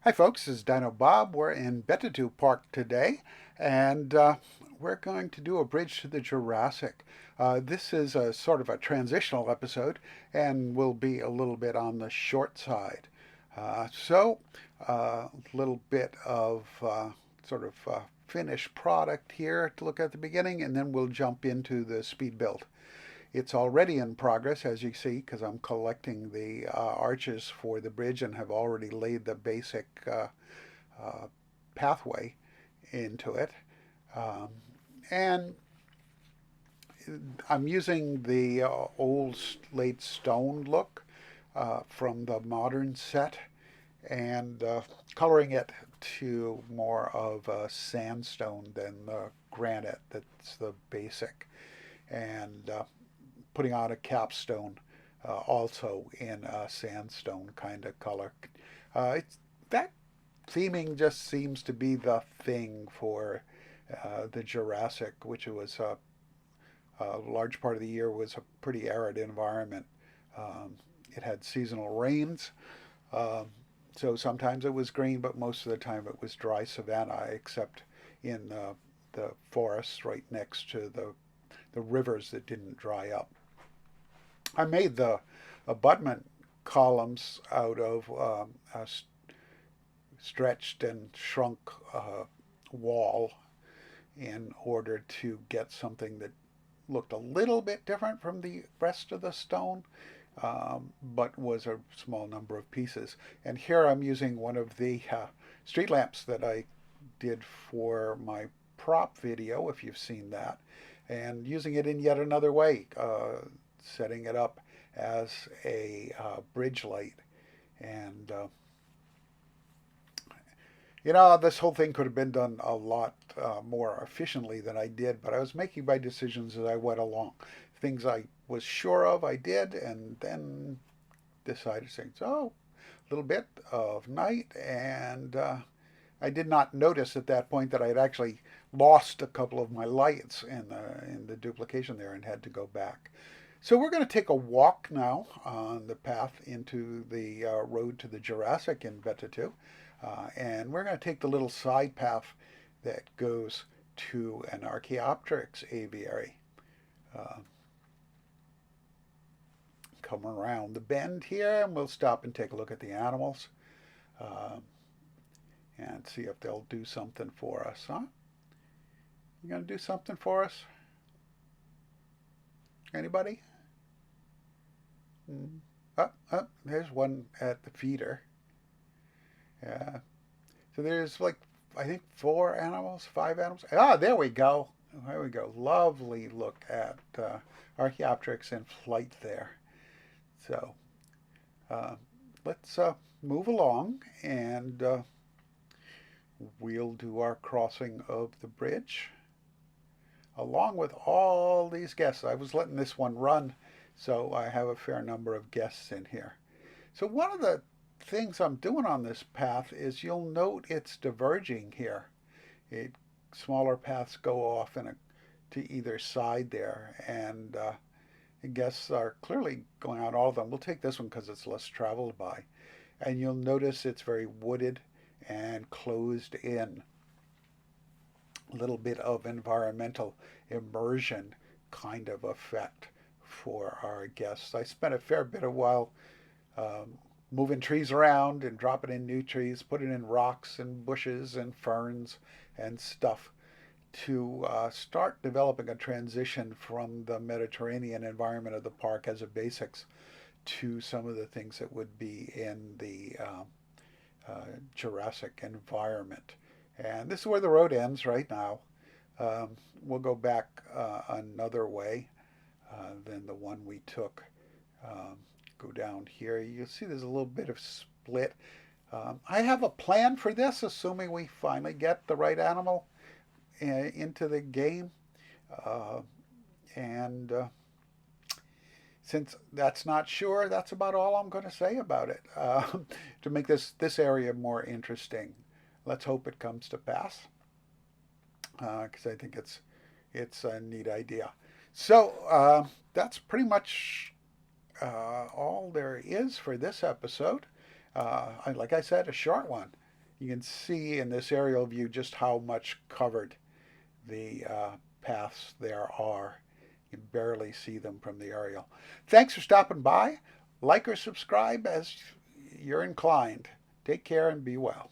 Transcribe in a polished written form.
Hi folks, this is Dino Bob. We're in Bettatu Park today, and we're going to do a bridge to the Jurassic. This is a sort of a transitional episode and will be a little bit on the short side. A little bit of sort of finished product here to look at the beginning, and then we'll jump into the speed build. It's already in progress, as you see, because I'm collecting the arches for the bridge and have already laid the basic uh, pathway into it. Um, and I'm using the old slate stone look from the modern set and coloring it to more of a sandstone than the granite that's the basic. And putting on a capstone also in a sandstone kind of color. That theming just seems to be the thing for the Jurassic, which was a large part of the year was a pretty arid environment. It had seasonal rains, um, so sometimes it was green, but most of the time it was dry savanna, except in the forests right next to the rivers that didn't dry up. I made the abutment columns out of a stretched and shrunk wall in order to get something that looked a little bit different from the rest of the stone, but was a small number of pieces. And here I'm using one of the street lamps that I did for my prop video, if you've seen that, and using it in yet another way, setting it up as a bridge light. And this whole thing could have been done a lot more efficiently than I did, but I was making my decisions as I went along. Things I was sure of, I did, and then decided to say, oh, a little bit of night, and I did not notice at that point that I had actually lost a couple of my lights in the duplication there and had to go back. So we're going to take a walk now on the path into the road to the Jurassic in Bettatu. And we're going to take the little side path that goes to an Archaeopteryx aviary. Uh, Come around the bend here and we'll stop and take a look at the animals uh, and see if they'll do something for us, huh? You going to do something for us? Anybody? There's one at the feeder. Yeah. So there's like, I think four animals, five animals. Ah, there we go. There we go. Lovely look at Archaeopteryx in flight there. So uh, let's move along and we'll do our crossing of the bridge along with all these guests. I was letting this one run, so I have a fair number of guests in here. So one of the things I'm doing on this path is you'll note it's diverging here. Smaller paths go off to either side there, and guests are clearly going on all of them. We'll take this one because it's less traveled by. And you'll notice it's very wooded and closed in. A little bit of environmental immersion kind of effect for our guests. I spent a fair bit of while um, moving trees around and dropping in new trees, putting in rocks and bushes and ferns and stuff to start developing a transition from the Mediterranean environment of the park as a basics to some of the things that would be in the Jurassic environment. And this is where the road ends right now. Um, we'll go back another way than the one we took. Um, go down here. You'll see there's a little bit of split. I have a plan for this, assuming we finally get the right animal into the game. Uh, and since that's not sure, that's about all I'm going to say about it to make this area more interesting. Let's hope it comes to pass because I think it's a neat idea. So that's pretty much all there is for this episode. Like I said, a short one. You can see in this aerial view just how much covered the paths there are. You can barely see them from the aerial. Thanks for stopping by. Like or subscribe as you're inclined. Take care and be well.